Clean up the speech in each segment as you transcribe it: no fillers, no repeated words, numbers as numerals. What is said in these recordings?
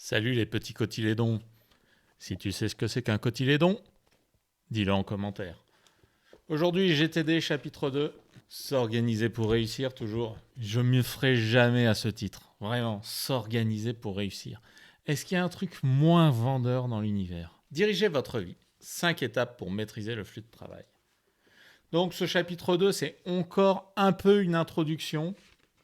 Salut les petits cotylédons. Si tu sais ce que c'est qu'un cotylédon, dis-le en commentaire. Aujourd'hui, GTD chapitre 2. S'organiser pour réussir, toujours. Je ne me ferai jamais à ce titre. Vraiment, s'organiser pour réussir. Est-ce qu'il y a un truc moins vendeur dans l'univers ? Dirigez votre vie. 5 étapes pour maîtriser le flux de travail. Donc ce chapitre 2, c'est encore un peu une introduction.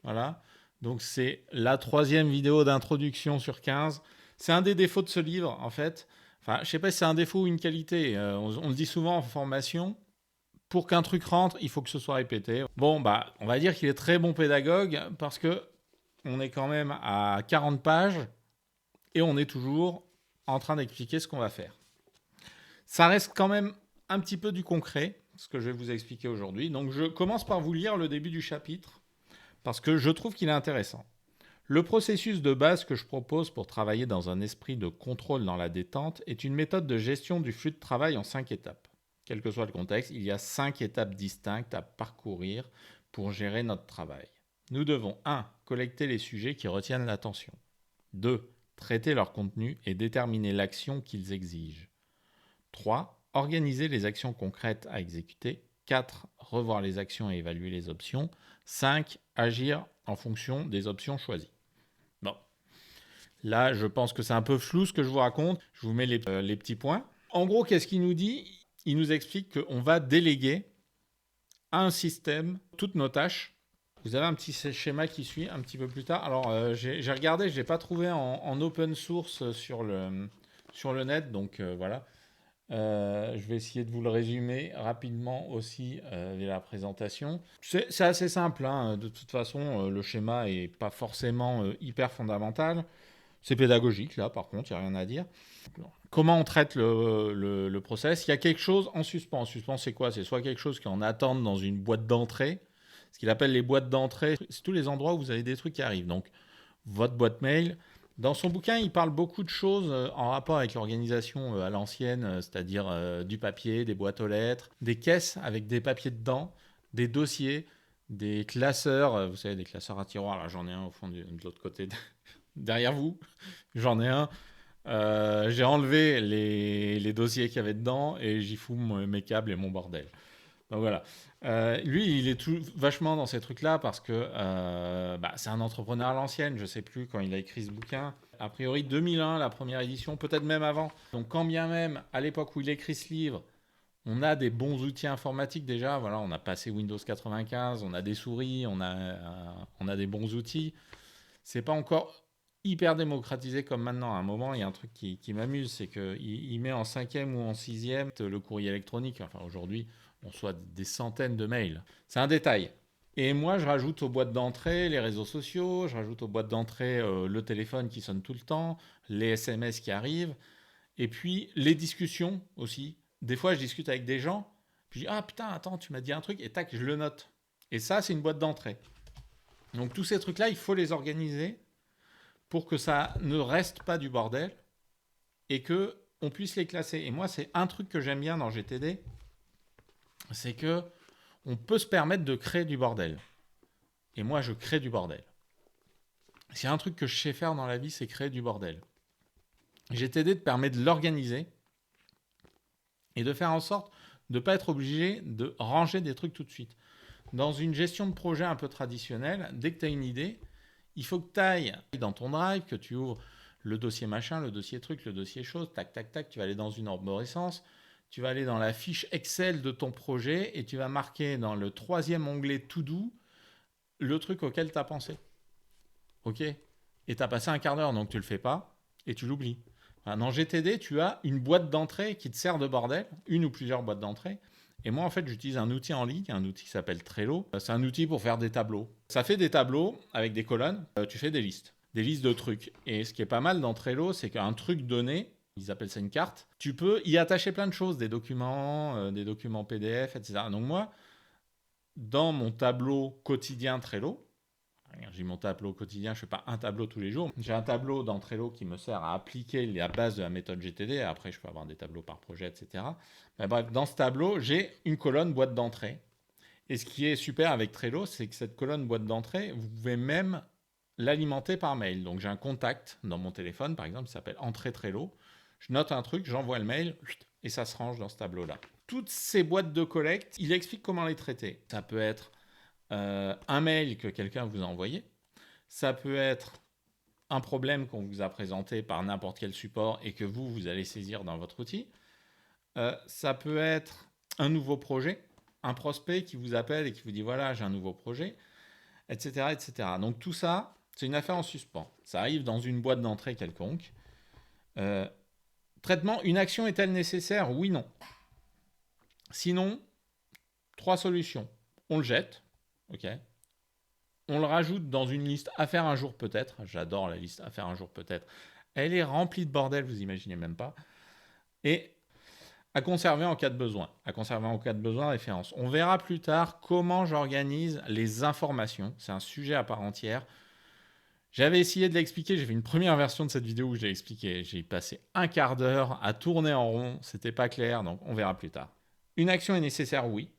Voilà. Donc c'est la 3e vidéo d'introduction sur 15. C'est un des défauts de ce livre, en fait. Enfin, je ne sais pas si c'est un défaut ou une qualité. On le dit souvent en formation. Pour qu'un truc rentre, il faut que ce soit répété. Bon, on va dire qu'il est très bon pédagogue parce que on est quand même à 40 pages et on est toujours en train d'expliquer ce qu'on va faire. Ça reste quand même un petit peu du concret, ce que je vais vous expliquer aujourd'hui. Donc je commence par vous lire le début du chapitre parce que je trouve qu'il est intéressant. Le processus de base que je propose pour travailler dans un esprit de contrôle dans la détente est une méthode de gestion du flux de travail en 5 étapes. Quel que soit le contexte, il y a 5 étapes distinctes à parcourir pour gérer notre travail. Nous devons 1. Collecter les sujets qui retiennent l'attention. 2. Traiter leur contenu et déterminer l'action qu'ils exigent. 3. Organiser les actions concrètes à exécuter. 4. Revoir les actions et évaluer les options. 5. Agir en fonction des options choisies. Bon. Là, je pense que c'est un peu flou ce que je vous raconte. Je vous mets les petits points. En gros, qu'est-ce qu'il nous dit ? Il nous explique qu'on va déléguer à un système toutes nos tâches. Vous avez un petit schéma qui suit un petit peu plus tard. Alors, j'ai regardé, je ne l'ai pas trouvé en open source sur le net, donc voilà. Je vais essayer de vous le résumer rapidement aussi via la présentation. C'est assez simple, hein. De toute façon, le schéma n'est pas forcément hyper fondamental. C'est pédagogique, là, par contre, il n'y a rien à dire. Comment on traite le process ? Il y a quelque chose en suspens. En suspens, c'est quoi ? C'est soit quelque chose qui est en attente dans une boîte d'entrée. Ce qu'il appelle les boîtes d'entrée, c'est tous les endroits où vous avez des trucs qui arrivent. Donc, votre boîte mail. Dans son bouquin, il parle beaucoup de choses en rapport avec l'organisation à l'ancienne, c'est-à-dire du papier, des boîtes aux lettres, des caisses avec des papiers dedans, des dossiers, des classeurs. Vous savez, des classeurs à tiroirs. Là, j'en ai un au fond de l'autre côté, derrière vous. J'en ai un. J'ai enlevé les dossiers qu'il y avait dedans et j'y fous mes câbles et mon bordel. Donc voilà. Lui, il est vachement dans ces trucs-là parce que c'est un entrepreneur à l'ancienne. Je ne sais plus quand il a écrit ce bouquin. A priori, 2001, la première édition, peut-être même avant. Donc quand bien même, à l'époque où il écrit ce livre, on a des bons outils informatiques déjà. Voilà, on a passé Windows 95, on a des souris, on a des bons outils. C'est pas encore hyper démocratisé comme maintenant. À un moment, il y a un truc qui m'amuse, c'est qu'il met en 5e ou en 6e le courrier électronique. Enfin, aujourd'hui, on reçoit des centaines de mails. C'est un détail. Et moi, je rajoute aux boîtes d'entrée les réseaux sociaux, je rajoute aux boîtes d'entrée le téléphone qui sonne tout le temps, les SMS qui arrivent, et puis les discussions aussi. Des fois, je discute avec des gens, puis je dis « Ah putain, attends, tu m'as dit un truc », et tac, je le note. Et ça, c'est une boîte d'entrée. Donc tous ces trucs-là, il faut les organiser pour que ça ne reste pas du bordel et qu'on puisse les classer. Et moi, c'est un truc que j'aime bien dans GTD, c'est qu'on peut se permettre de créer du bordel. Et moi, je crée du bordel. C'est un truc que je sais faire dans la vie, c'est créer du bordel. GTD te permet de l'organiser et de faire en sorte de ne pas être obligé de ranger des trucs tout de suite. Dans une gestion de projet un peu traditionnelle, dès que tu as une idée, il faut que tu ailles dans ton drive, que tu ouvres le dossier machin, le dossier truc, le dossier chose, tac, tac, tac, tu vas aller dans une arborescence, tu vas aller dans la fiche Excel de ton projet et tu vas marquer dans le 3e onglet To Do le truc auquel tu as pensé. Ok ? Et tu as passé un quart d'heure, donc tu ne le fais pas et tu l'oublies. Dans GTD, tu as une boîte d'entrée qui te sert de bordel, une ou plusieurs boîtes d'entrée. Et moi, en fait, j'utilise un outil en ligne, un outil qui s'appelle Trello. C'est un outil pour faire des tableaux. Ça fait des tableaux avec des colonnes. Tu fais des listes de trucs. Et ce qui est pas mal dans Trello, c'est qu'un truc donné, ils appellent ça une carte, tu peux y attacher plein de choses, des documents PDF, etc. Donc moi, dans mon tableau quotidien Trello, j'ai mon tableau quotidien, je ne fais pas un tableau tous les jours. J'ai un tableau dans Trello qui me sert à appliquer la base de la méthode GTD. Après, je peux avoir des tableaux par projet, etc. Mais bref, dans ce tableau, j'ai une colonne boîte d'entrée. Et ce qui est super avec Trello, c'est que cette colonne boîte d'entrée, vous pouvez même l'alimenter par mail. Donc j'ai un contact dans mon téléphone, par exemple, qui s'appelle Entrée Trello. Je note un truc, j'envoie le mail, et ça se range dans ce tableau-là. Toutes ces boîtes de collecte, il explique comment les traiter. Ça peut être un mail que quelqu'un vous a envoyé. Ça peut être un problème qu'on vous a présenté par n'importe quel support et que vous allez saisir dans votre outil. Ça peut être un nouveau projet, un prospect qui vous appelle et qui vous dit voilà, j'ai un nouveau projet, etc., etc. Donc tout ça, c'est une affaire en suspens. Ça arrive dans une boîte d'entrée quelconque. Traitement, une action est-elle nécessaire? Oui, non. Sinon, 3 solutions. On le jette, ok. On le rajoute dans une liste à faire un jour peut-être. J'adore la liste à faire un jour peut-être. Elle est remplie de bordel, vous imaginez même pas. Et à conserver en cas de besoin. À conserver en cas de besoin, référence. On verra plus tard comment j'organise les informations. C'est un sujet à part entière. J'avais essayé de l'expliquer. J'ai fait une première version de cette vidéo où je l'ai expliqué. J'ai passé un quart d'heure à tourner en rond. C'était pas clair, donc on verra plus tard. Une action est nécessaire, oui.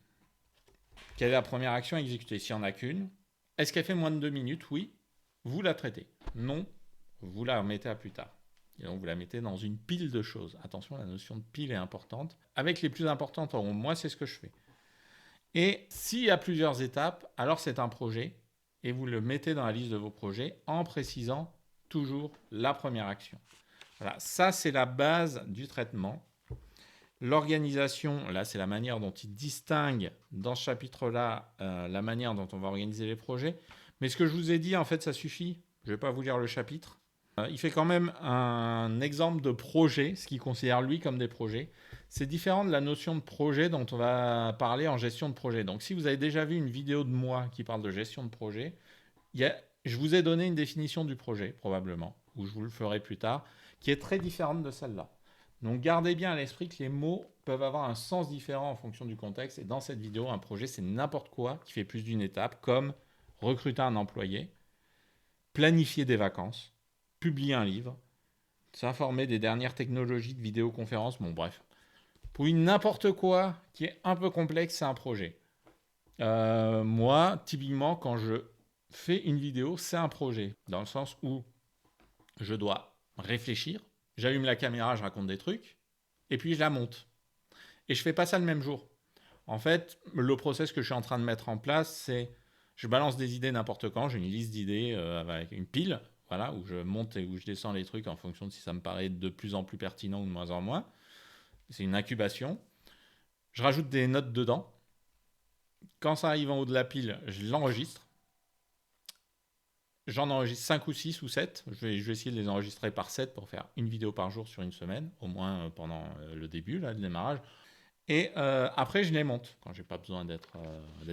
Quelle est la première action à exécuter? S'il n'y en a qu'une. Est-ce qu'elle fait moins de 2 minutes? Oui. Vous la traitez. Non. Vous la remettez à plus tard. Et donc vous la mettez dans une pile de choses. Attention, la notion de pile est importante. Avec les plus importantes, moi c'est ce que je fais. Et s'il y a plusieurs étapes, alors c'est un projet. Et vous le mettez dans la liste de vos projets en précisant toujours la première action. Voilà, ça c'est la base du traitement. L'organisation, là c'est la manière dont il distingue dans ce chapitre-là la manière dont on va organiser les projets. Mais ce que je vous ai dit, en fait, ça suffit. Je ne vais pas vous lire le chapitre. Il fait quand même un exemple de projet, ce qu'il considère lui comme des projets. C'est différent de la notion de projet dont on va parler en gestion de projet. Donc si vous avez déjà vu une vidéo de moi qui parle de gestion de projet, je vous ai donné une définition du projet, probablement, ou je vous le ferai plus tard, qui est très différente de celle-là. Donc gardez bien à l'esprit que les mots peuvent avoir un sens différent en fonction du contexte. Et dans cette vidéo, un projet, c'est n'importe quoi qui fait plus d'une étape, comme recruter un employé, planifier des vacances, publier un livre, s'informer des dernières technologies de vidéoconférence, bon bref. Pour n'importe quoi qui est un peu complexe, c'est un projet. Moi, typiquement, quand je fais une vidéo, c'est un projet. Dans le sens où je dois réfléchir, j'allume la caméra, je raconte des trucs, et puis je la monte. Et je ne fais pas ça le même jour. En fait, le process que je suis en train de mettre en place, c'est je balance des idées n'importe quand, j'ai une liste d'idées avec une pile, voilà, où je monte et où je descends les trucs en fonction de si ça me paraît de plus en plus pertinent ou de moins en moins. C'est une incubation. Je rajoute des notes dedans. Quand ça arrive en haut de la pile, je l'enregistre. J'en enregistre 5 ou 6 ou 7. Je vais essayer de les enregistrer par 7 pour faire une vidéo par jour sur une semaine, au moins pendant le début, là, le démarrage. Et après, je les monte quand j'ai pas besoin d'être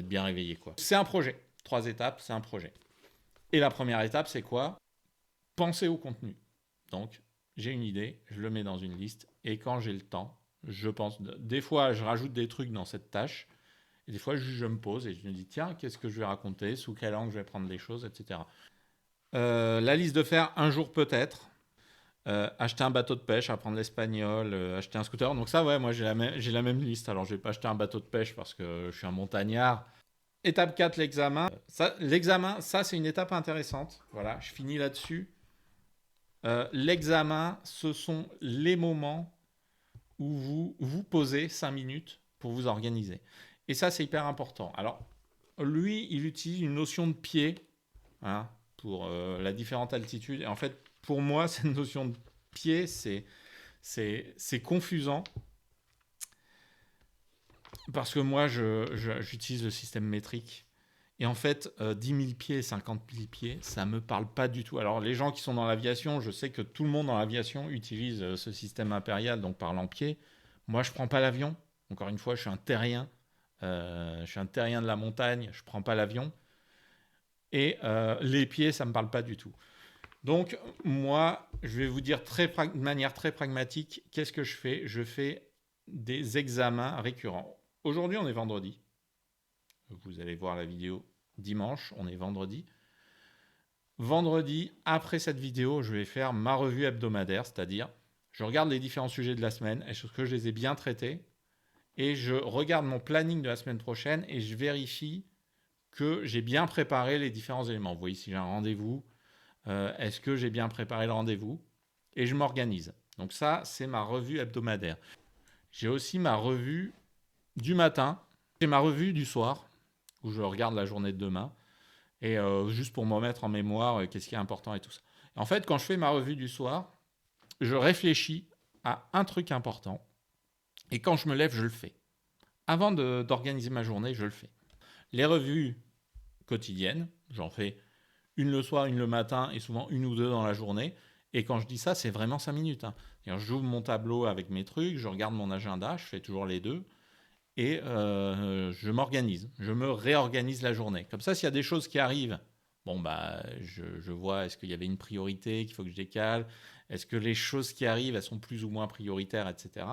bien réveillé, quoi. C'est un projet. 3 étapes, c'est un projet. Et la première étape, c'est quoi? Penser au contenu. Donc, j'ai une idée, je le mets dans une liste, et quand j'ai le temps, je pense. Des fois, je rajoute des trucs dans cette tâche, et des fois, je me pose et je me dis, tiens, qu'est-ce que je vais raconter, sous quel angle je vais prendre les choses, etc. La liste de faire un jour peut-être. Acheter un bateau de pêche, apprendre l'espagnol, acheter un scooter. Donc ça, ouais, moi j'ai la même liste. Alors je vais pas acheter un bateau de pêche parce que je suis un montagnard. Étape 4, l'examen. L'examen, ça c'est une étape intéressante. Voilà, je finis là-dessus. L'examen, ce sont les moments où vous vous posez 5 minutes pour vous organiser. Et ça, c'est hyper important. Alors, lui, il utilise une notion de pied pour la différente altitude. Et en fait, pour moi, cette notion de pied, c'est confusant. Parce que moi, j'utilise le système métrique. Et en fait, 10 000 pieds, 50 000 pieds, ça ne me parle pas du tout. Alors, les gens qui sont dans l'aviation, je sais que tout le monde dans l'aviation utilise ce système impérial, donc parle en pieds. Moi, je ne prends pas l'avion. Encore une fois, je suis un terrien. Je suis un terrien de la montagne. Je ne prends pas l'avion. Et les pieds, ça ne me parle pas du tout. Donc, moi, je vais vous dire de manière très pragmatique, qu'est-ce que je fais? Je fais des examens récurrents. Aujourd'hui, on est vendredi. Vous allez voir la vidéo dimanche, on est vendredi. Vendredi, après cette vidéo, je vais faire ma revue hebdomadaire, c'est-à-dire je regarde les différents sujets de la semaine, est-ce que je les ai bien traités? Et je regarde mon planning de la semaine prochaine et je vérifie que j'ai bien préparé les différents éléments. Vous voyez, si j'ai un rendez-vous, Est-ce que j'ai bien préparé le rendez-vous? Et je m'organise. Donc ça, c'est ma revue hebdomadaire. J'ai aussi ma revue du matin. J'ai ma revue du soir, où je regarde la journée de demain. Et juste pour me remettre en mémoire qu'est-ce qui est important et tout ça. En fait, quand je fais ma revue du soir, je réfléchis à un truc important. Et quand je me lève, je le fais. Avant d'organiser ma journée, je le fais. Les revues quotidiennes, j'en fais une le soir, une le matin et souvent une ou deux dans la journée. Et quand je dis ça, c'est vraiment 5 minutes. Hein. J'ouvre mon tableau avec mes trucs, je regarde mon agenda, je fais toujours les deux. Et je m'organise, je me réorganise la journée. Comme ça, s'il y a des choses qui arrivent, bon, bah, je vois, est-ce qu'il y avait une priorité qu'il faut que je décale? Est-ce que les choses qui arrivent, elles sont plus ou moins prioritaires, etc.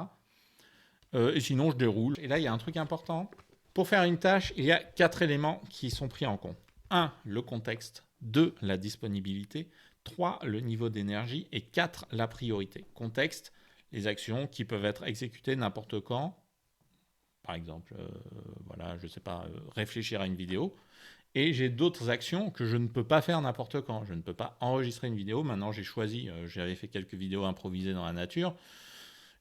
Et sinon, je déroule. Et là, il y a un truc important. Pour faire une tâche, il y a 4 éléments qui sont pris en compte. 1, le contexte. 2, la disponibilité. 3, le niveau d'énergie. Et 4, la priorité. Contexte, les actions qui peuvent être exécutées n'importe quand. Par exemple, voilà, je sais pas, réfléchir à une vidéo. Et j'ai d'autres actions que je ne peux pas faire n'importe quand. Je ne peux pas enregistrer une vidéo. Maintenant, j'ai choisi, j'avais fait quelques vidéos improvisées dans la nature.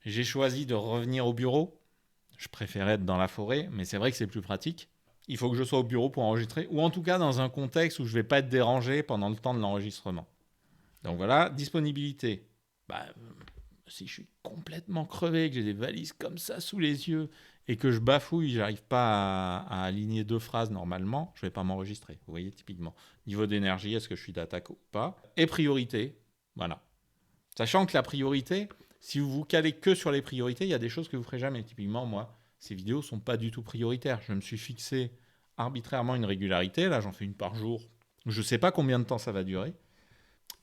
J'ai choisi de revenir au bureau. Je préférais être dans la forêt, mais c'est vrai que c'est plus pratique. Il faut que je sois au bureau pour enregistrer, ou en tout cas dans un contexte où je ne vais pas être dérangé pendant le temps de l'enregistrement. Donc voilà, disponibilité. Bah, si je suis complètement crevé, que j'ai des valises comme ça sous les yeux et que je bafouille, j'arrive pas à aligner 2 phrases normalement, je vais pas m'enregistrer. Vous voyez, typiquement. Niveau d'énergie, est-ce que je suis d'attaque ou pas? Et priorité, voilà. Sachant que la priorité, si vous vous calez que sur les priorités, il y a des choses que vous ferez jamais. Typiquement, moi, ces vidéos sont pas du tout prioritaires. Je me suis fixé arbitrairement une régularité. Là, j'en fais une par jour. Je sais pas combien de temps ça va durer.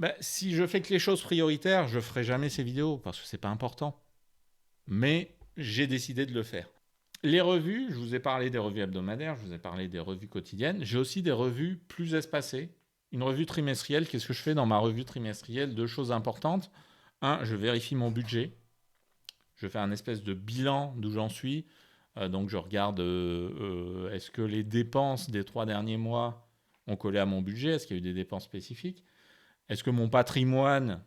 Bah, si je fais que les choses prioritaires, je ferai jamais ces vidéos parce que c'est pas important. Mais j'ai décidé de le faire. Les revues, je vous ai parlé des revues hebdomadaires, je vous ai parlé des revues quotidiennes. J'ai aussi des revues plus espacées. Une revue trimestrielle, qu'est-ce que je fais dans ma revue trimestrielle? 2 choses importantes. 1, je vérifie mon budget. Je fais un espèce de bilan d'où j'en suis. Donc je regarde est-ce que les dépenses des 3 derniers mois ont collé à mon budget? Est-ce qu'il y a eu des dépenses spécifiques? Est-ce que mon patrimoine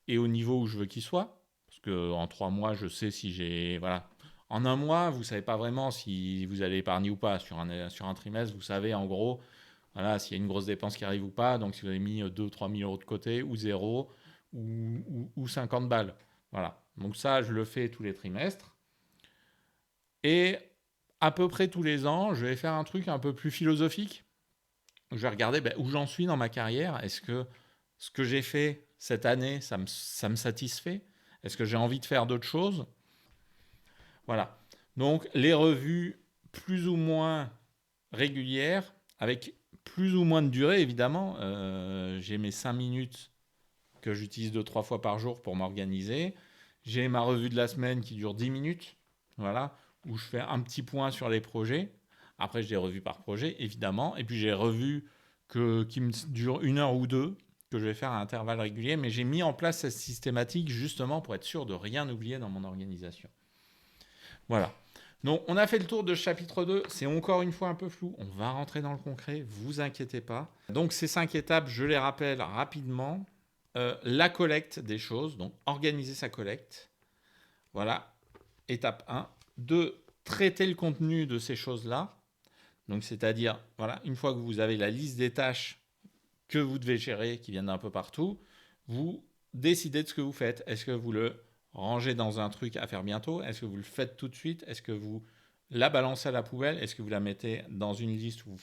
est au niveau où je veux qu'il soit? Parce qu'en 3 mois, je sais si j'ai... Voilà. En un mois, vous ne savez pas vraiment si vous allez épargner ou pas. Sur un trimestre, vous savez en gros voilà, s'il y a une grosse dépense qui arrive ou pas. Donc si vous avez mis 2 ou 3 000 euros de côté, ou zéro, ou 50 balles. Voilà. Donc ça, je le fais tous les trimestres. Et à peu près tous les ans, je vais faire un truc un peu plus philosophique. Je vais regarder où j'en suis dans ma carrière. Est-ce que ce que j'ai fait cette année, ça me satisfait? Est-ce que j'ai envie de faire d'autres choses? Voilà. Donc les revues plus ou moins régulières, avec plus ou moins de durée évidemment. J'ai mes 5 minutes que j'utilise 2-3 fois par jour pour m'organiser. J'ai ma revue de la semaine qui dure 10 minutes, voilà, où je fais un petit point sur les projets. Après, j'ai des revues par projet, évidemment. Et puis, j'ai des revues qui me durent 1 heure ou 2, que je vais faire à intervalles réguliers. Mais j'ai mis en place cette systématique justement pour être sûr de rien oublier dans mon organisation. Voilà. Donc, on a fait le tour de chapitre 2. C'est encore une fois un peu flou. On va rentrer dans le concret, vous inquiétez pas. Donc, ces 5 étapes, je les rappelle rapidement. La collecte des choses, donc organiser sa collecte. Voilà, étape 1. 2, traiter le contenu de ces choses-là. Donc, c'est-à-dire, voilà, une fois que vous avez la liste des tâches que vous devez gérer, qui viennent d'un peu partout, vous décidez de ce que vous faites. Est-ce que vous le rangez dans un truc à faire bientôt? Est-ce que vous le faites tout de suite? Est-ce que vous la balancez à la poubelle? Est-ce que vous la mettez dans une liste où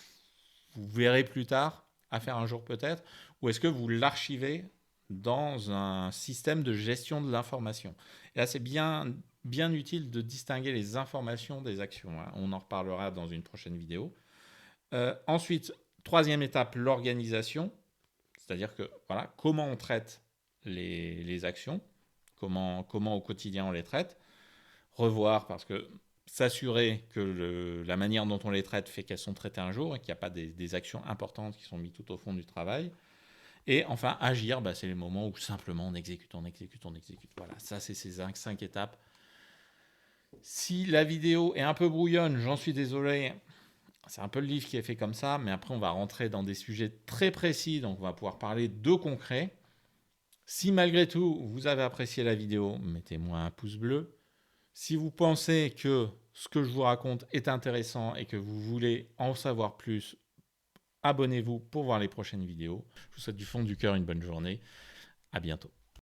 vous verrez plus tard, à faire un jour peut-être? Ou est-ce que vous l'archivez dans un système de gestion de l'information? Et là, c'est bien utile de distinguer les informations des actions. Hein. On en reparlera dans une prochaine vidéo. Ensuite, troisième étape, l'organisation. C'est-à-dire que, voilà, comment on traite les actions, comment au quotidien on les traite. Revoir, parce que s'assurer que la manière dont on les traite fait qu'elles sont traitées un jour et qu'il n'y a pas des actions importantes qui sont mises tout au fond du travail. Et enfin, agir, c'est les moments où simplement on exécute. Voilà, ça c'est ces 5 étapes. Si la vidéo est un peu brouillonne, j'en suis désolé. C'est un peu le livre qui est fait comme ça, mais après on va rentrer dans des sujets très précis, donc on va pouvoir parler de concret. Si malgré tout vous avez apprécié la vidéo, mettez-moi un pouce bleu. Si vous pensez que ce que je vous raconte est intéressant et que vous voulez en savoir plus, abonnez-vous pour voir les prochaines vidéos. Je vous souhaite du fond du cœur une bonne journée. À bientôt.